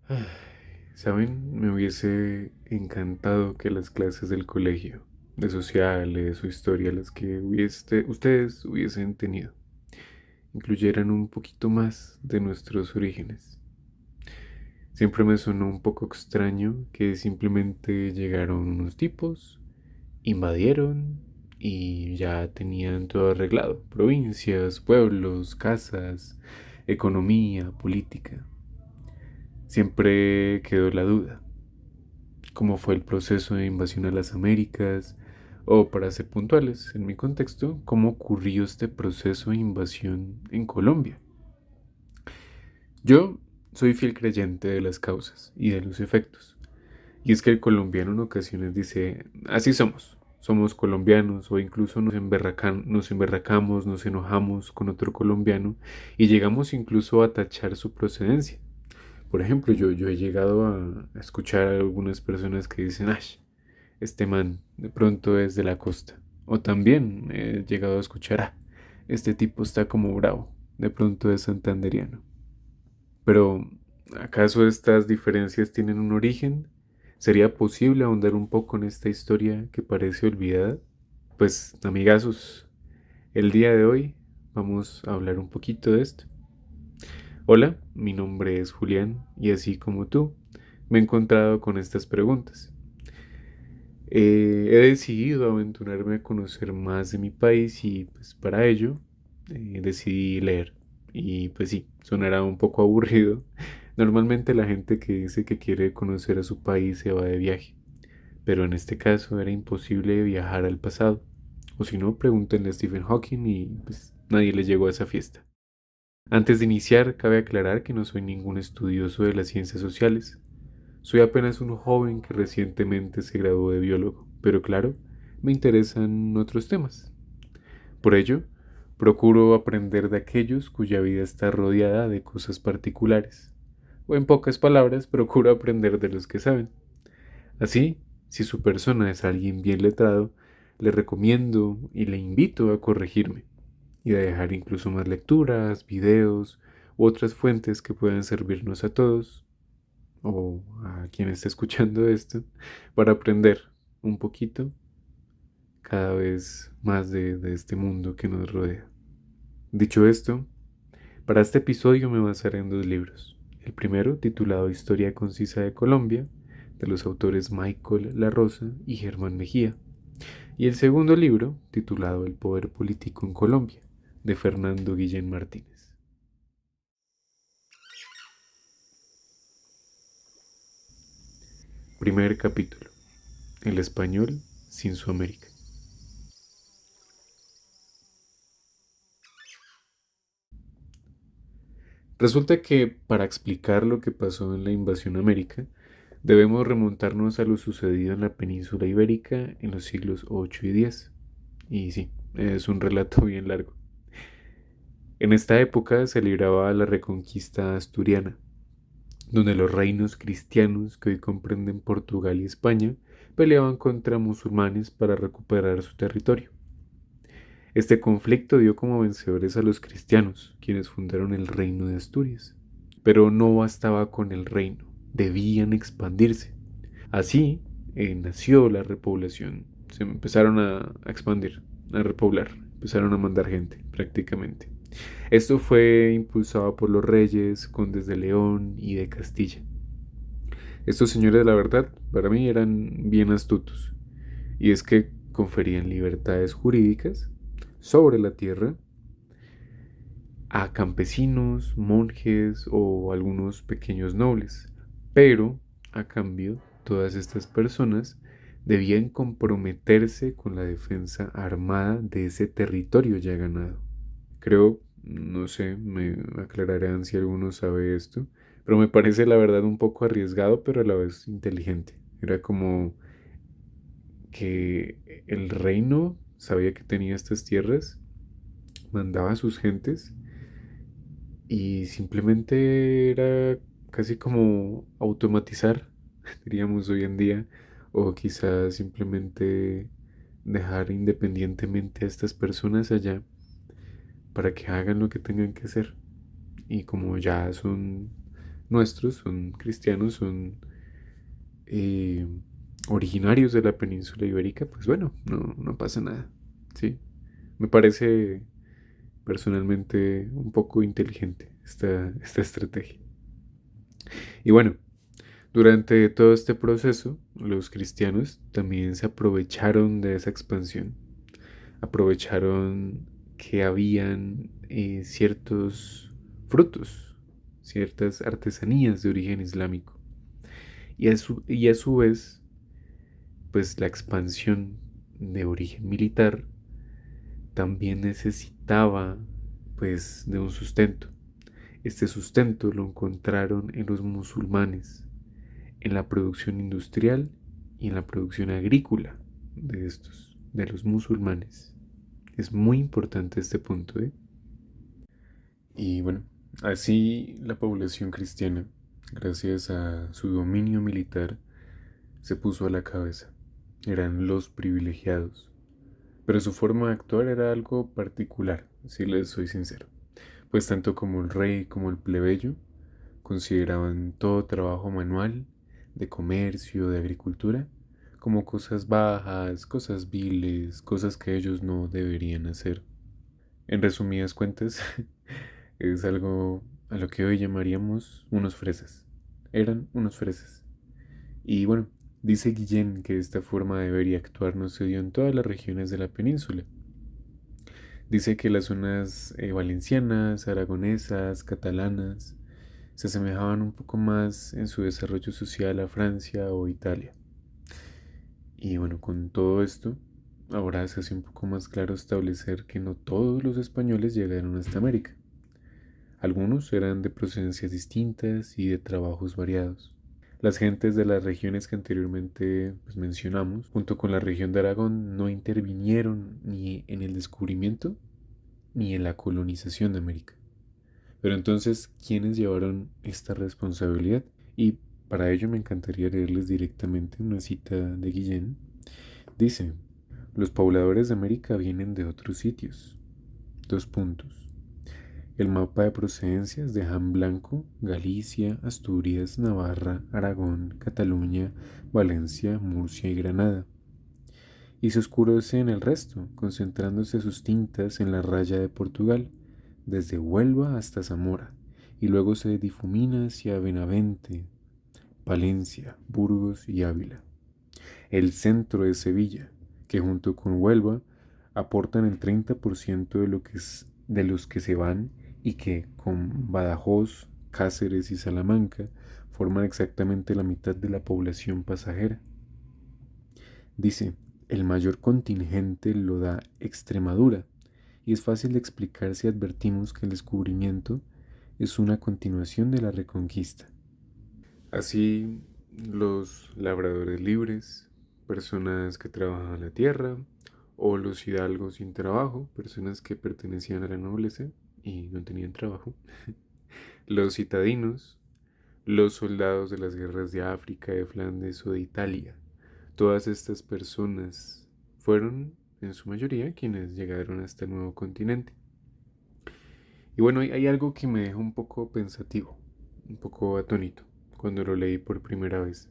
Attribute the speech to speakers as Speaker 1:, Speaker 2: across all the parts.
Speaker 1: Ay, ¿saben? Me hubiese encantado que las clases del colegio, de sociales o historia, las que ustedes hubiesen tenido, incluyeran un poquito más de nuestros orígenes. Siempre me sonó un poco extraño que simplemente llegaron unos tipos, invadieron y ya tenían todo arreglado. Provincias, pueblos, casas, economía, política. Siempre quedó la duda. ¿Cómo fue el proceso de invasión a las Américas? O para ser puntuales, en mi contexto, ¿cómo ocurrió este proceso de invasión en Colombia? Yo soy fiel creyente de las causas y de los efectos. Y es que el colombiano en ocasiones dice, así somos, somos colombianos o incluso nos emberracamos, nos enojamos con otro colombiano y llegamos incluso a tachar su procedencia. Por ejemplo, yo he llegado a escuchar a algunas personas que dicen, Ash, este man de pronto es de la costa. O también he llegado a escuchar, este tipo está como bravo, de pronto es santanderiano. Pero, ¿acaso estas diferencias tienen un origen? ¿Sería posible ahondar un poco en esta historia que parece olvidada? Pues, amigazos, el día de hoy vamos a hablar un poquito de esto. Hola, mi nombre es Julián y así como tú, me he encontrado con estas preguntas. He decidido aventurarme a conocer más de mi país y pues para ello decidí leer. Y pues sí, sonará un poco aburrido. Normalmente la gente que dice que quiere conocer a su país se va de viaje, pero en este caso era imposible viajar al pasado. O si no, pregúntenle a Stephen Hawking y pues nadie le llegó a esa fiesta. Antes de iniciar, cabe aclarar que no soy ningún estudioso de las ciencias sociales. Soy apenas un joven que recientemente se graduó de biólogo, pero claro, me interesan otros temas. Por ello, procuro aprender de aquellos cuya vida está rodeada de cosas particulares. O en pocas palabras, procuro aprender de los que saben. Así, si su persona es alguien bien letrado, le recomiendo y le invito a corregirme y a dejar incluso más lecturas, videos u otras fuentes que puedan servirnos a todos o a quien esté escuchando esto para aprender un poquito cada vez más de este mundo que nos rodea. Dicho esto, para este episodio me basaré en dos libros. El primero, titulado Historia concisa de Colombia, de los autores Michael La Rosa y Germán Mejía. Y el segundo libro, titulado El poder político en Colombia, de Fernando Guillén Martínez. Primer capítulo. El español sin su América. Resulta que para explicar lo que pasó en la invasión a América, debemos remontarnos a lo sucedido en la península ibérica en los siglos 8 y 10. Y sí, es un relato bien largo. En esta época se libraba la reconquista asturiana, donde los reinos cristianos que hoy comprenden Portugal y España peleaban contra musulmanes para recuperar su territorio. Este conflicto dio como vencedores a los cristianos, quienes fundaron el reino de Asturias. Pero no bastaba con el reino, debían expandirse. Así nació la repoblación. Se empezaron a expandir, a repoblar, empezaron a mandar gente prácticamente. Esto fue impulsado por los reyes, condes de León y de Castilla. Estos señores, la verdad, para mí eran bien astutos, y es que conferían libertades jurídicas sobre la tierra a campesinos, monjes o algunos pequeños nobles, pero a cambio todas estas personas debían comprometerse con la defensa armada de ese territorio ya ganado. Creo, no sé, me aclararán si alguno sabe esto, pero me parece la verdad un poco arriesgado, pero a la vez inteligente. Era como que el reino sabía que tenía estas tierras, mandaba a sus gentes y simplemente era casi como automatizar, diríamos hoy en día, o quizás simplemente dejar independientemente a estas personas allá para que hagan lo que tengan que hacer. Y como ya son nuestros, son cristianos, son eh, originarios de la península ibérica, pues bueno, no pasa nada, ¿sí? Me parece personalmente un poco inteligente esta estrategia. Y bueno, durante todo este proceso, los cristianos también se aprovecharon de esa expansión, aprovecharon que habían ciertos frutos, ciertas artesanías de origen islámico. Y a su vez, pues la expansión de origen militar también necesitaba pues de un sustento. Este sustento lo encontraron en los musulmanes, en la producción industrial y en la producción agrícola de los musulmanes. Es muy importante este punto, ¿eh? Y bueno, así la población cristiana, gracias a su dominio militar, se puso a la cabeza. Eran los privilegiados. Pero su forma de actuar era algo particular, si les soy sincero. Pues tanto como el rey como el plebeyo consideraban todo trabajo manual, de comercio, de agricultura, como cosas bajas, cosas viles, cosas que ellos no deberían hacer. En resumidas cuentas, es algo a lo que hoy llamaríamos unos fresas. Eran unos fresas. Y bueno, dice Guillén que esta forma de ver y actuar no se dio en todas las regiones de la península. Dice que las zonas valencianas, aragonesas, catalanas, se asemejaban un poco más en su desarrollo social a Francia o Italia. Y bueno, con todo esto, ahora se hace un poco más claro establecer que no todos los españoles llegaron hasta América. Algunos eran de procedencias distintas y de trabajos variados. Las gentes de las regiones que anteriormente pues, mencionamos, junto con la región de Aragón, no intervinieron ni en el descubrimiento ni en la colonización de América. Pero entonces, ¿quiénes llevaron esta responsabilidad? Y para ello me encantaría leerles directamente una cita de Guillén. Dice, los pobladores de América vienen de otros sitios. Dos puntos. El mapa de procedencias deja en blanco Galicia, Asturias, Navarra, Aragón, Cataluña, Valencia, Murcia y Granada. Y se oscurece en el resto, concentrándose sus tintas en la raya de Portugal, desde Huelva hasta Zamora, y luego se difumina hacia Benavente, Palencia, Burgos y Ávila. El centro de Sevilla, que junto con Huelva aportan el 30% de los que se van y que con Badajoz, Cáceres y Salamanca forman exactamente la mitad de la población pasajera. Dice, el mayor contingente lo da Extremadura, y es fácil de explicar si advertimos que el descubrimiento es una continuación de la reconquista. Así, los labradores libres, personas que trabajaban la tierra, o los hidalgos sin trabajo, personas que pertenecían a la nobleza y no tenían trabajo, los citadinos, los soldados de las guerras de África, de Flandes o de Italia. Todas estas personas fueron, en su mayoría, quienes llegaron a este nuevo continente. Y bueno, hay algo que me deja un poco pensativo, un poco atónito, cuando lo leí por primera vez.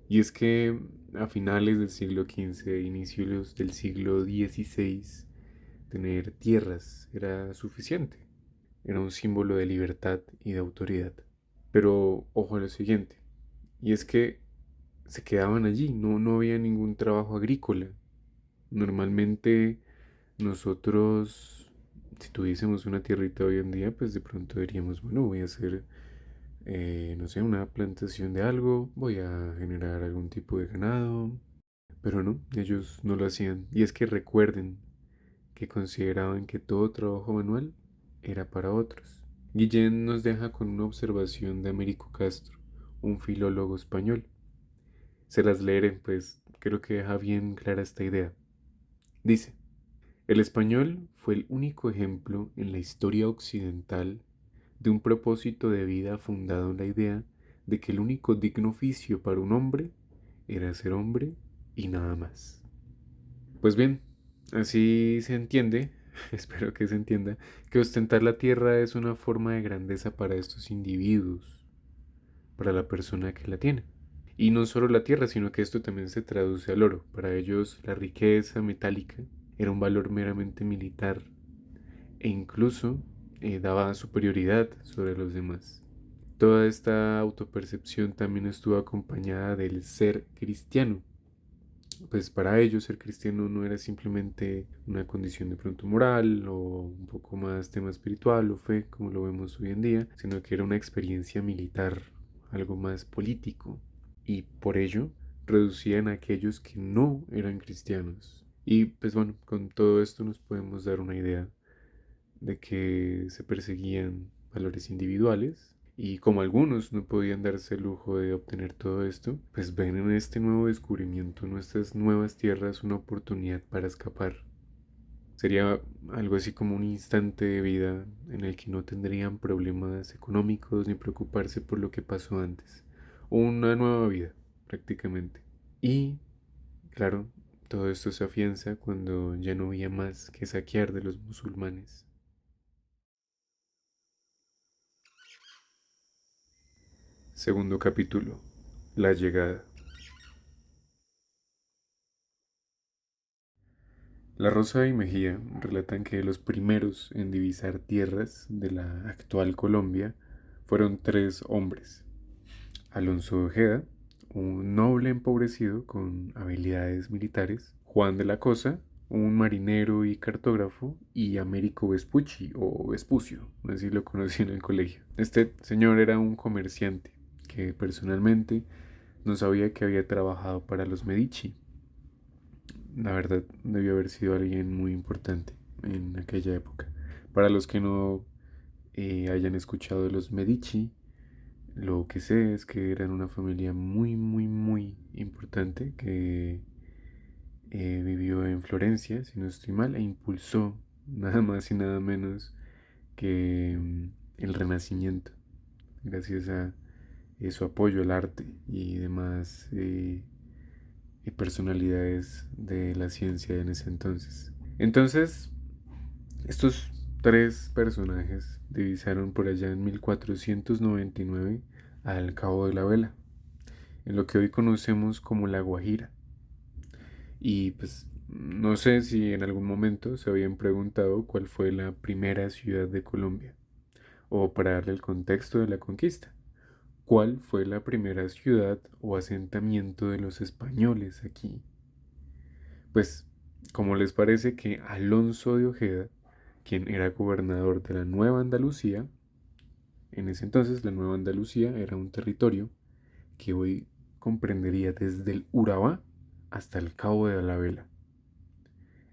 Speaker 1: Y es que a finales del siglo XV, inicios del siglo XVI, tener tierras era suficiente. Era un símbolo de libertad y de autoridad. Pero ojo a lo siguiente, y es que se quedaban allí, no había ningún trabajo agrícola. Normalmente nosotros, si tuviésemos una tierrita hoy en día, pues de pronto diríamos, bueno, voy a hacer, no sé, una plantación de algo, voy a generar algún tipo de ganado, pero no, ellos no lo hacían. Y es que recuerden que consideraban que todo trabajo manual era para otros. Guillén nos deja con una observación de Américo Castro, un filólogo español. Se las leeré, pues creo que deja bien clara esta idea. Dice, el español fue el único ejemplo en la historia occidental de un propósito de vida fundado en la idea de que el único digno oficio para un hombre era ser hombre y nada más. Pues bien, así se entiende, espero que se entienda, que ostentar la tierra es una forma de grandeza para estos individuos. para la persona que la tiene. Y no solo la tierra, sino que esto también se traduce al oro. Para ellos la riqueza metálica era un valor meramente militar e incluso daba superioridad sobre los demás. Toda esta autopercepción también estuvo acompañada del ser cristiano. Pues para ellos ser cristiano no era simplemente una condición de pronto moral o un poco más tema espiritual o fe, como lo vemos hoy en día, sino que era una experiencia militar, algo más político. Y por ello reducían a aquellos que no eran cristianos. Y pues bueno, con todo esto nos podemos dar una idea de que se perseguían valores individuales y como algunos no podían darse el lujo de obtener todo esto, pues ven en este nuevo descubrimiento, en nuestras nuevas tierras, una oportunidad para escapar. Sería algo así como un instante de vida en el que no tendrían problemas económicos ni preocuparse por lo que pasó antes. Una nueva vida, prácticamente. Y, claro, todo esto se afianza cuando ya no había más que saquear de los musulmanes. Segundo capítulo. La llegada. La Rosa y Mejía relatan que los primeros en divisar tierras de la actual Colombia fueron tres hombres. Alonso de Ojeda, un noble empobrecido con habilidades militares, Juan de la Cosa, un marinero y cartógrafo, y Américo Vespucci o Vespucio, así lo conocí en el colegio. Este señor era un comerciante que personalmente no sabía que había trabajado para los Medici. La verdad, debió haber sido alguien muy importante en aquella época. Para los que no hayan escuchado de los Medici, lo que sé es que eran una familia muy, muy, muy importante que vivió en Florencia, si no estoy mal, e impulsó nada más y nada menos que el Renacimiento, gracias a su apoyo al arte y demás personalidades de la ciencia en ese entonces. Entonces, estos tres personajes divisaron por allá en 1499 al Cabo de la Vela, en lo que hoy conocemos como La Guajira. Y pues no sé si en algún momento se habían preguntado cuál fue la primera ciudad de Colombia, o para darle el contexto de la conquista, cuál fue la primera ciudad o asentamiento de los españoles aquí. Pues, ¿cómo les parece que Alonso de Ojeda, quien era gobernador de la Nueva Andalucía, en ese entonces la Nueva Andalucía era un territorio que hoy comprendería desde el Urabá hasta el Cabo de la Vela?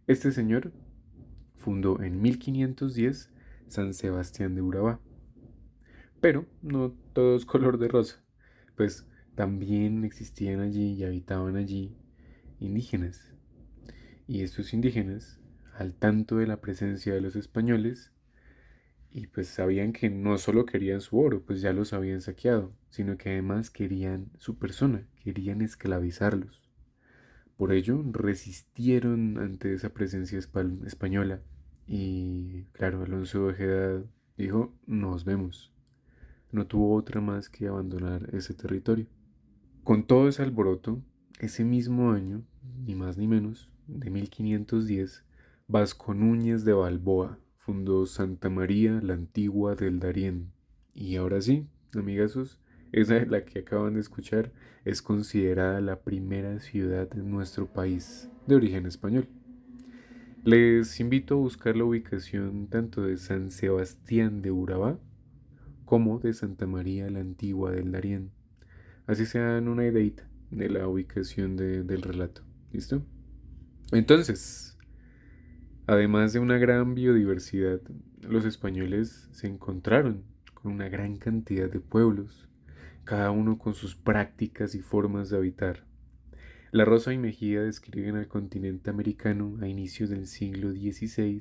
Speaker 1: Este señor fundó en 1510 San Sebastián de Urabá. Pero no todo es color de rosa, pues también existían allí y habitaban allí indígenas. Y estos indígenas, al tanto de la presencia de los españoles, y pues sabían que no solo querían su oro, pues ya los habían saqueado, sino que además querían su persona, querían esclavizarlos. Por ello resistieron ante esa presencia española y claro, Alonso de Ojeda dijo, nos vemos. No tuvo otra más que abandonar ese territorio. Con todo ese alboroto, ese mismo año, ni más ni menos, de 1510, Vasco Núñez de Balboa fundó Santa María la Antigua del Darién. Y ahora sí, amigazos, esa de la que acaban de escuchar es considerada la primera ciudad en nuestro país de origen español. Les invito a buscar la ubicación tanto de San Sebastián de Urabá como de Santa María la Antigua del Darién. Así se dan una ideita de la ubicación del relato. ¿Listo? Entonces, además de una gran biodiversidad, los españoles se encontraron con una gran cantidad de pueblos, cada uno con sus prácticas y formas de habitar. La Rosa y Mejía describen al continente americano a inicios del siglo XVI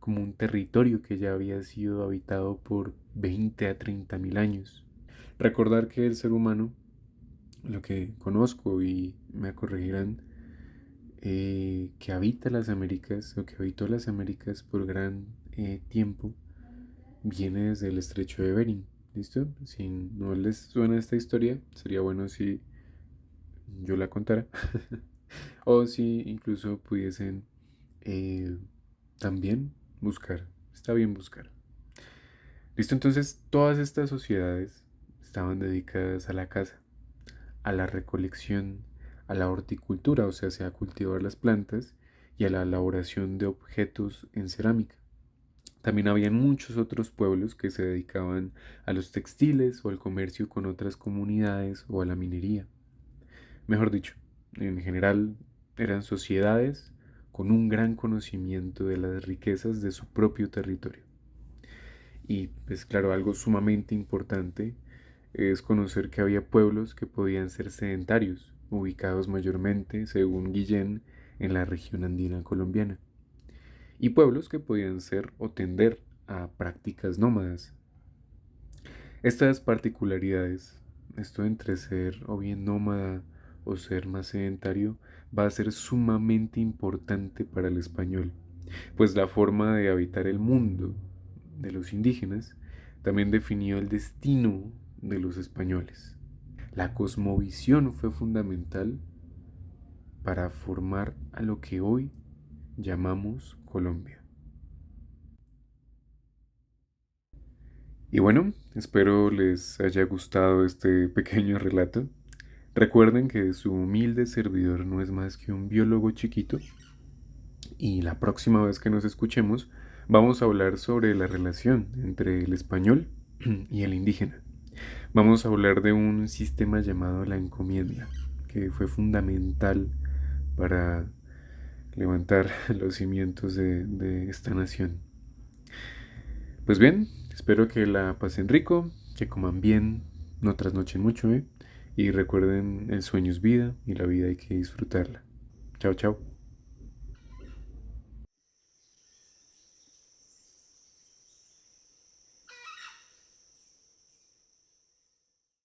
Speaker 1: como un territorio que ya había sido habitado por 20 a 30 mil años. Recordar que el ser humano, lo que conozco y me corregirán, que habita las Américas o que habitó las Américas por gran tiempo, viene desde el estrecho de Bering, ¿Listo? Si no les suena esta historia, sería bueno si yo la contara. O si incluso pudiesen eh, también buscar. Está bien buscar. ¿Listo? Entonces, todas estas sociedades estaban dedicadas a la caza, a la recolección, a la horticultura, o sea, a cultivar las plantas y a la elaboración de objetos en cerámica. También habían muchos otros pueblos que se dedicaban a los textiles o al comercio con otras comunidades o a la minería. Mejor dicho, en general eran sociedades con un gran conocimiento de las riquezas de su propio territorio. Y pues claro, algo sumamente importante es conocer que había pueblos que podían ser sedentarios, ubicados mayormente, según Guillén, en la región andina colombiana, y pueblos que podían ser o tender a prácticas nómadas. Estas particularidades, esto entre ser o bien nómada o ser más sedentario, va a ser sumamente importante para el español, pues la forma de habitar el mundo de los indígenas también definió el destino de los españoles. La cosmovisión fue fundamental para formar a lo que hoy llamamos Colombia. Y bueno, espero les haya gustado este pequeño relato. Recuerden que su humilde servidor no es más que un biólogo chiquito y la próxima vez que nos escuchemos vamos a hablar sobre la relación entre el español y el indígena. Vamos a hablar de un sistema llamado la encomienda, que fue fundamental para levantar los cimientos de esta nación. Pues bien, espero que la pasen rico, que coman bien, no trasnochen mucho, ¿eh? Y recuerden, el sueño es vida y la vida hay que disfrutarla. Chao, chao.